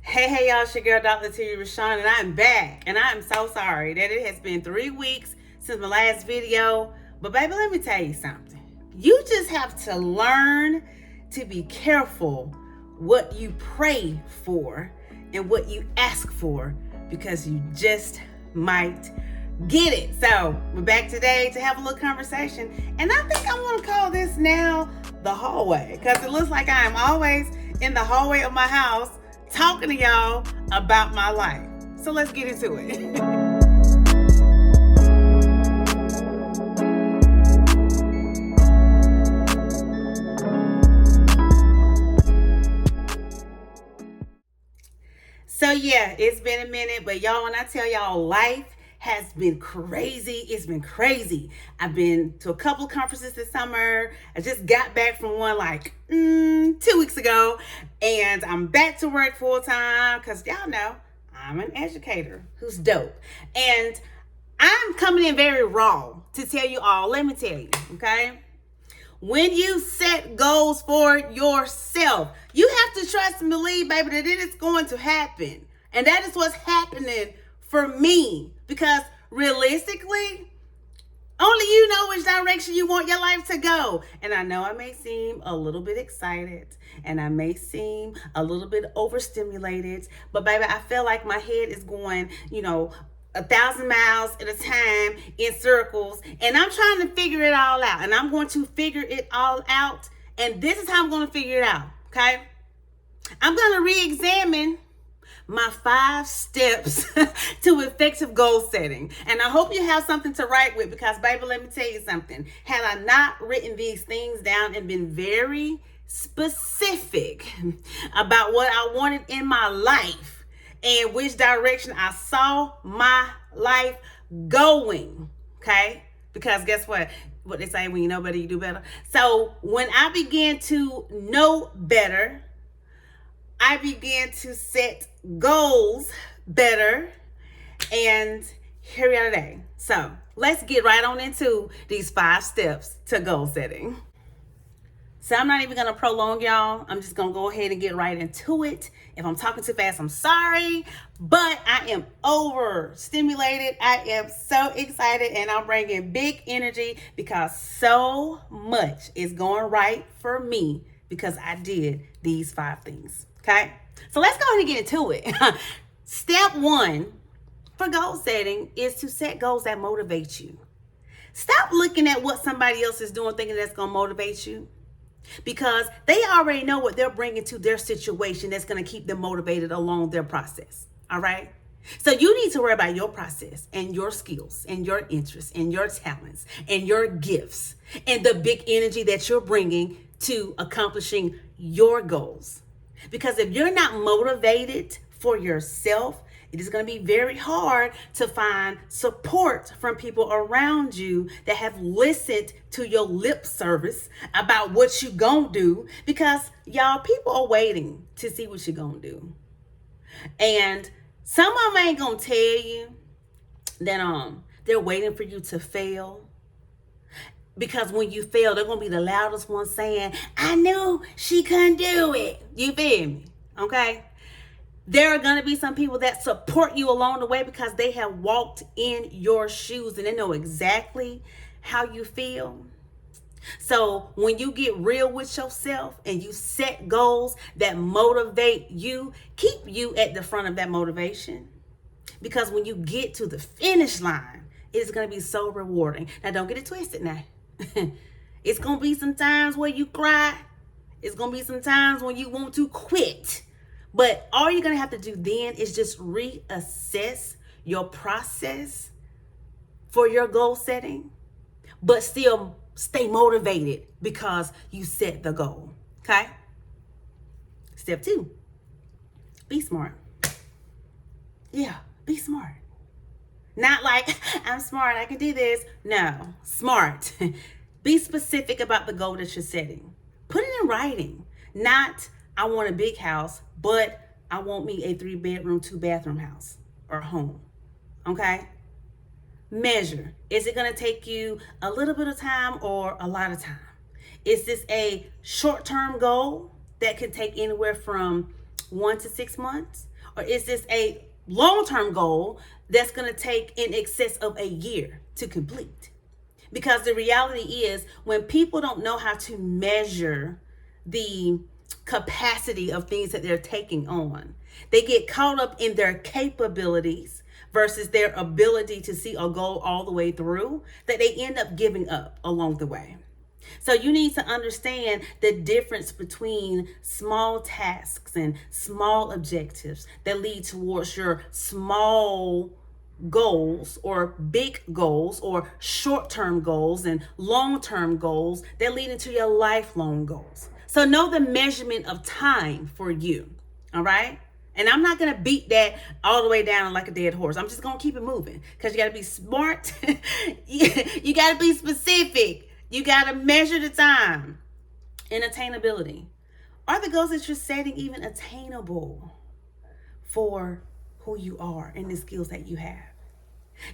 Hey, y'all, it's your girl, Dr. T. Rashawn, and I'm back. And I'm so sorry that it has been 3 weeks since my last video. But, baby, let me tell you something. You just have to learn to be careful what you pray for and what you ask for, because you just might get it. So, we're back today to have a little conversation. And I think I'm going to call this now the hallway, because it looks like I am always in the hallway of my house talking to y'all about my life. So let's get into it. So yeah, it's been a minute, but y'all, when I tell y'all, life has been crazy. It's been crazy. I've been to a couple of conferences this summer. I just got back from one like 2 weeks ago, and I'm back to work full time because y'all know I'm an educator who's dope. And I'm coming in very raw to tell you all, let me tell you, okay? When you set goals for yourself, you have to trust and believe, baby, that it is going to happen. And that is what's happening for me. Because realistically, only you know which direction you want your life to go. And I know I may seem a little bit excited and I may seem a little bit overstimulated, but baby, I feel like my head is going, 1,000 miles at a time in circles, and I'm trying to figure it all out, and I'm going to figure it all out, and this is how I'm going to figure it out, okay? I'm going to re-examine my 5 steps to effective goal setting, and I hope you have something to write with, because baby, let me tell you something. Had I not written these things down and been very specific about what I wanted in my life and which direction I saw my life going, okay? Because guess what? What they say, when you know better, you do better. So when I began to know better, I began to set goals better, and here we are today. So let's get right on into these 5 steps to goal setting. So I'm not even going to prolong y'all. I'm just going to go ahead and get right into it. If I'm talking too fast, I'm sorry, but I am overstimulated. I am so excited, and I'm bringing big energy because so much is going right for me because I did these 5 things. Okay, so let's go ahead and get into it. Step 1 for goal setting is to set goals that motivate you. Stop looking at what somebody else is doing thinking that's going to motivate you, because they already know what they're bringing to their situation that's going to keep them motivated along their process. All right. So you need to worry about your process and your skills and your interests and your talents and your gifts and the big energy that you're bringing to accomplishing your goals. Because if you're not motivated for yourself, it is going to be very hard to find support from people around you that have listened to your lip service about what you gonna do, because y'all, people are waiting to see what you gonna do. And some of them ain't gonna tell you that they're waiting for you to fail. Because when you fail, they're going to be the loudest one saying, I knew she couldn't do it. You feel me? Okay? There are going to be some people that support you along the way because they have walked in your shoes and they know exactly how you feel. So when you get real with yourself and you set goals that motivate you, keep you at the front of that motivation. Because when you get to the finish line, it's going to be so rewarding. Now, don't get it twisted now. It's going to be some times where you cry. It's going to be some times when you want to quit. But all you're going to have to do then is just reassess your process for your goal setting, but still stay motivated because you set the goal. Okay? Step 2, be smart. Yeah, be smart. Not like, I'm smart, I can do this. No, smart. Be specific about the goal that you're setting. Put it in writing. Not, I want a big house, but I want me a 3-bedroom, 2-bathroom house or home. Okay? Measure. Is it going to take you a little bit of time or a lot of time? Is this a short-term goal that can take anywhere from 1 to 6 months? Or is this a long-term goal that's going to take in excess of a year to complete? Because the reality is, when people don't know how to measure the capacity of things that they're taking on, they get caught up in their capabilities versus their ability to see a goal all the way through, that they end up giving up along the way. So you need to understand the difference between small tasks and small objectives that lead towards your small goals, or big goals, or short-term goals, and long-term goals that lead into your lifelong goals. So know the measurement of time for you. All right? And I'm not going to beat that all the way down like a dead horse. I'm just going to keep it moving, because you got to be smart. You got to be specific. You got to measure the time. And attainability. Are the goals that you're setting even attainable for who you are and the skills that you have?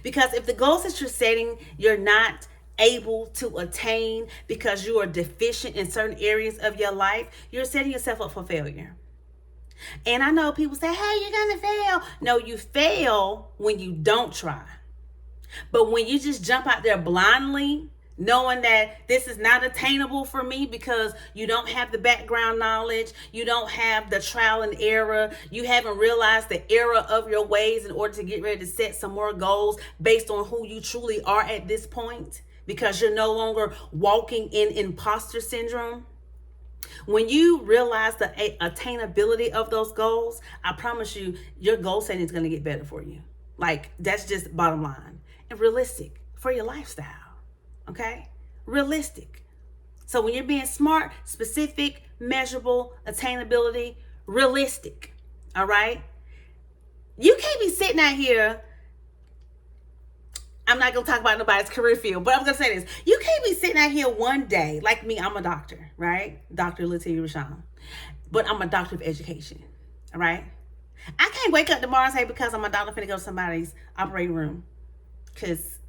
Because if the goals that you're setting, you're not able to attain because you are deficient in certain areas of your life, you're setting yourself up for failure. And I know people say, hey, you're going to fail. No, you fail when you don't try. But when you just jump out there blindly, knowing that this is not attainable for me because you don't have the background knowledge, you don't have the trial and error, you haven't realized the error of your ways in order to get ready to set some more goals based on who you truly are at this point, because you're no longer walking in imposter syndrome. When you realize the attainability of those goals, I promise you, your goal setting is going to get better for you. Like, that's just bottom line. And realistic for your lifestyle. Okay? Realistic. So when you're being smart, specific, measurable, attainability, realistic. All right? You can't be sitting out here. I'm not going to talk about nobody's career field, but I'm going to say this. You can't be sitting out here one day, like me, I'm a doctor, right? Dr. Latia Rashawn. But I'm a doctor of education, all right? I can't wake up tomorrow and say, because I'm a doctor, I'm going to go to somebody's operating room, because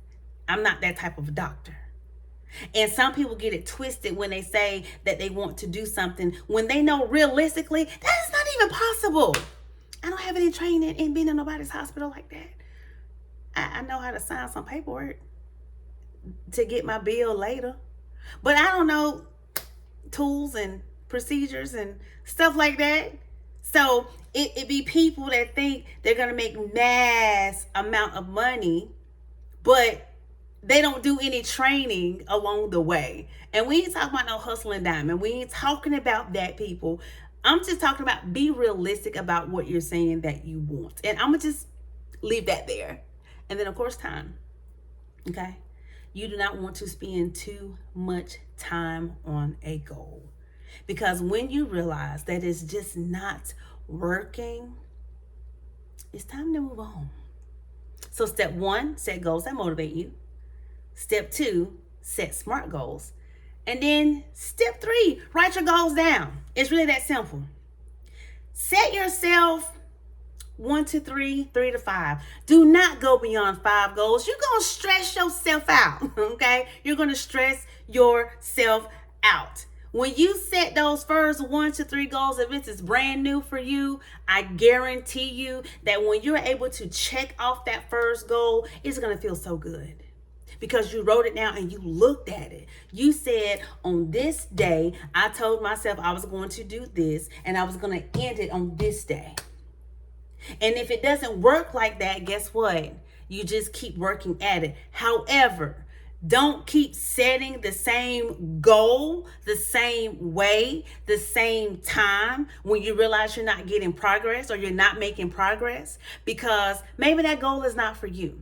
I'm not that type of doctor. And some people get it twisted when they say that they want to do something when they know realistically that is not even possible. I don't have any training in being in nobody's hospital like that. I know how to sign some paperwork to get my bill later, but I don't know tools and procedures and stuff like that. So it be people that think they're going to make mass amount of money, but they don't do any training along the way. And we ain't talking about no hustling diamond. We ain't talking about that, people. I'm just talking about be realistic about what you're saying that you want. And I'm going to just leave that there. And then, of course, time. Okay? You do not want to spend too much time on a goal. Because when you realize that it's just not working, it's time to move on. So step 1, set goals that motivate you. Step 2, set SMART goals. And then step 3, write your goals down. It's really that simple. Set yourself 1 to 3, 3 to 5. Do not go beyond 5 goals. You're going to stress yourself out, okay? You're going to stress yourself out. When you set those first 1 to 3 goals, if it's brand new for you, I guarantee you that when you're able to check off that first goal, it's going to feel so good. Because you wrote it down and you looked at it. You said, on this day, I told myself I was going to do this, and I was going to end it on this day. And if it doesn't work like that, guess what? You just keep working at it. However, don't keep setting the same goal, the same way, the same time when you realize you're not getting progress or you're not making progress, because maybe that goal is not for you.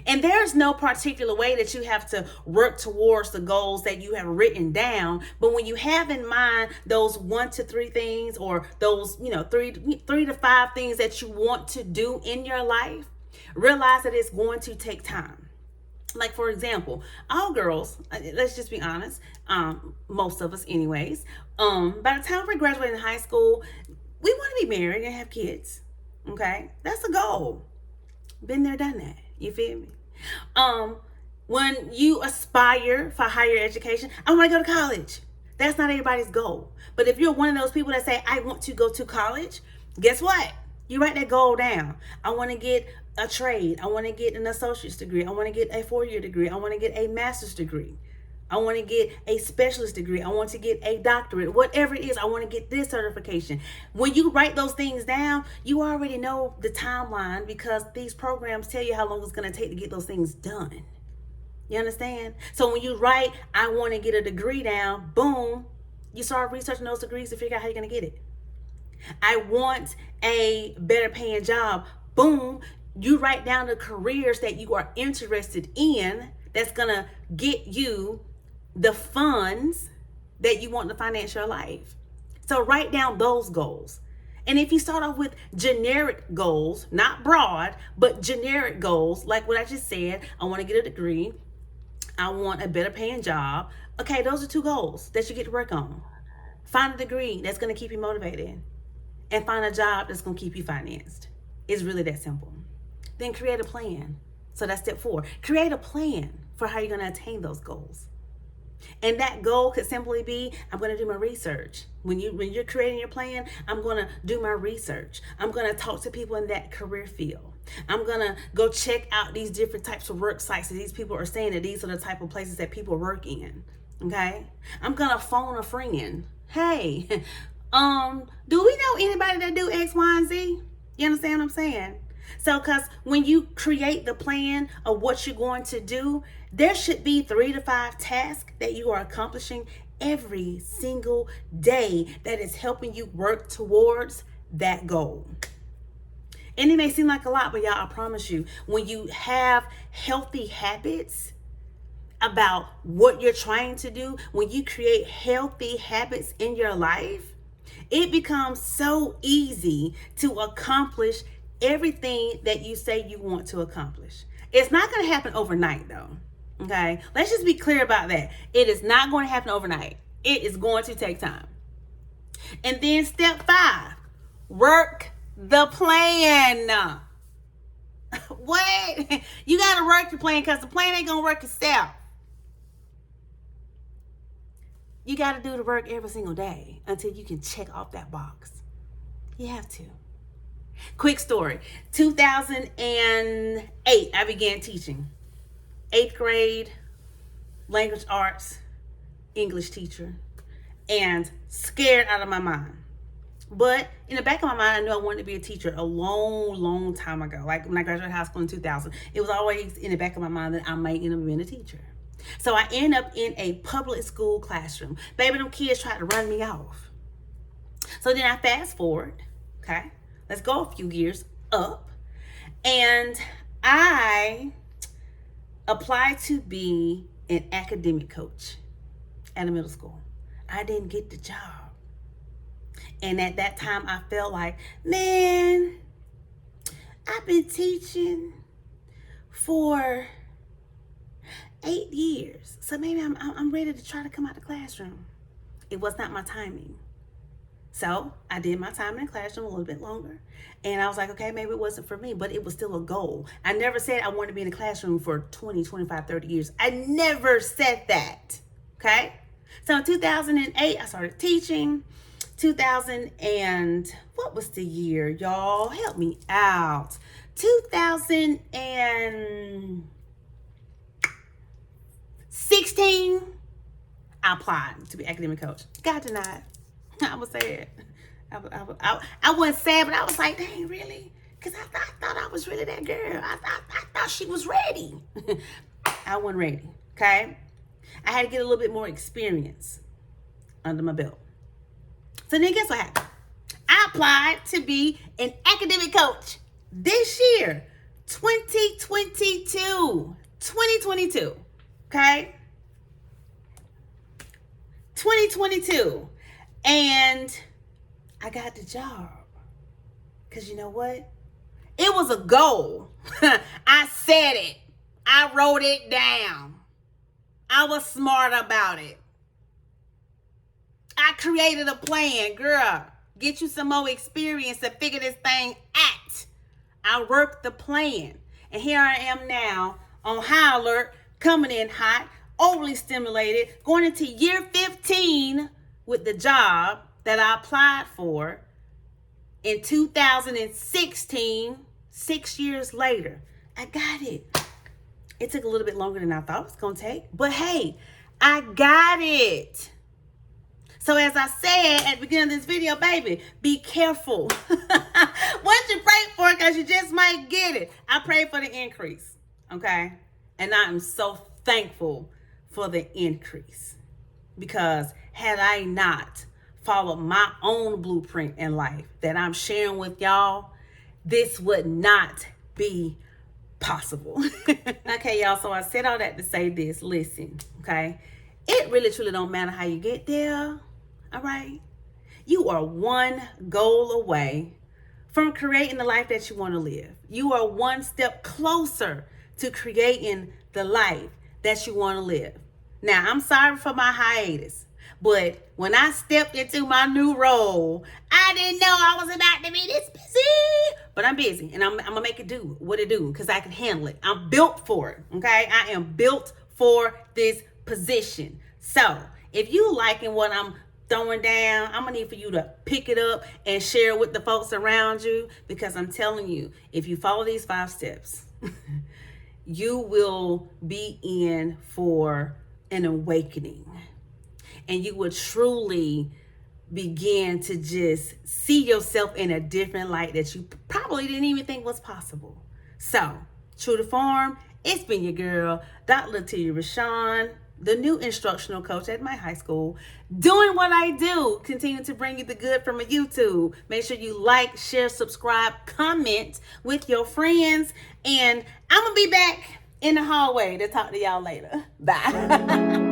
And there's no particular way that you have to work towards the goals that you have written down. But when you have in mind those 1 to 3 things, or those, 3 to 5 things that you want to do in your life, realize that it's going to take time. Like, for example, all girls, let's just be honest, most of us anyways, by the time we graduate in high school, we want to be married and have kids. Okay? That's a goal. Been there, done that. You feel me? When you aspire for higher education, I want to go to college. That's not everybody's goal. But if you're one of those people that say, I want to go to college, guess what? You write that goal down. I want to get a trade. I want to get an associate's degree. I want to get a 4-year degree. I want to get a master's degree. I want to get a specialist degree. I want to get a doctorate. Whatever it is, I want to get this certification. When you write those things down, you already know the timeline because these programs tell you how long it's going to take to get those things done. You understand? So when you write, I want to get a degree down, boom, you start researching those degrees to figure out how you're going to get it. I want a better paying job, boom, you write down the careers that you are interested in that's going to get you the funds that you want to finance your life. So write down those goals. And if you start off with generic goals, not broad, but generic goals, like what I just said, I want to get a degree. I want a better paying job. Okay, those are 2 goals that you get to work on. Find a degree that's going to keep you motivated and find a job that's going to keep you financed. It's really that simple. Then create a plan. So that's step 4. Create a plan for how you're going to attain those goals. And that goal could simply be, I'm going to do my research. When you're creating your plan, I'm going to do my research. I'm going to talk to people in that career field. I'm going to go check out these different types of work sites that these people are saying that these are the type of places that people work in. Okay? I'm going to phone a friend. Hey, do we know anybody that do X, Y, and Z? You understand what I'm saying? So, because when you create the plan of what you're going to do, there should be 3 to 5 tasks that you are accomplishing every single day that is helping you work towards that goal. And it may seem like a lot, but y'all, I promise you, when you have healthy habits about what you're trying to do, when you create healthy habits in your life, it becomes so easy to accomplish everything that you say you want to accomplish. It's not going to happen overnight though. Okay. Let's just be clear about that. It is not going to happen overnight. It is going to take time. And then step 5, work the plan. What? You got to work the plan because the plan ain't going to work itself. You got to do the work every single day until you can check off that box. You have to. Quick story. 2008, I began teaching. 8th grade, language arts, English teacher, and scared out of my mind. But in the back of my mind, I knew I wanted to be a teacher a long time ago. Like when I graduated high school in 2000, it was always in the back of my mind that I might end up being a teacher. So I end up in a public school classroom. Baby, them kids tried to run me off. So then I fast forward, okay? Let's go a few years up. And I applied to be an academic coach at a middle school. I didn't get the job. And at that time, I felt like, man, I've been teaching for 8 years. So maybe I'm ready to try to come out the classroom. It was not my timing. So I did my time in the classroom a little bit longer. And I was like, okay, maybe it wasn't for me, but it was still a goal. I never said I wanted to be in the classroom for 20, 25, 30 years. I never said that. Okay. So in 2008, I started teaching. 2000 and what was the year, y'all? Help me out. 2016, I applied to be academic coach. Got denied. I was sad. I wasn't sad, but I was like, dang, really? Because I thought I was really that girl. I thought she was ready. I wasn't ready, okay? I had to get a little bit more experience under my belt. So then guess what happened? I applied to be an academic coach this year, 2022, okay? 2022. And I got the job. Because you know what? It was a goal. I said it. I wrote it down. I was smart about it. I created a plan. Girl, get you some more experience to figure this thing out. I worked the plan. And here I am now on high alert, coming in hot, overly stimulated, going into year 15 with the job that I applied for In 2016, 6 years later, I got it. It took a little bit longer than I thought it was going to take. But hey, I got it. So as I said at the beginning of this video, baby, be careful what you pray for, because you just might get it. I pray for the increase, okay? And I am so thankful for the increase, because had I not followed my own blueprint in life that I'm sharing with y'all, this would not be possible. Okay, y'all, so I said all that to say this. Listen, okay? It really truly don't matter how you get there. All right, you are one goal away from creating the life that you want to live. You are one step closer to creating the life that you want to live. Now, I'm sorry for my hiatus, but when I stepped into my new role, I didn't know I was about to be this busy. But I'm busy, and I'm gonna make it do what it do, because I can handle it. I'm built for it, okay? I am built for this position. So if you liking what I'm throwing down, I'm gonna need for you to pick it up and share it with the folks around you, because I'm telling you, if you follow these 5 steps, you will be in for an awakening, and you will truly begin to just see yourself in a different light that you probably didn't even think was possible. So, true to form, it's been your girl, Dr. Latoya Rashawn, the new instructional coach at my high school, doing what I do, continue to bring you the good from a YouTube. Make sure you like, share, subscribe, comment with your friends, and I'm gonna be back in the hallway to talk to y'all later. Bye.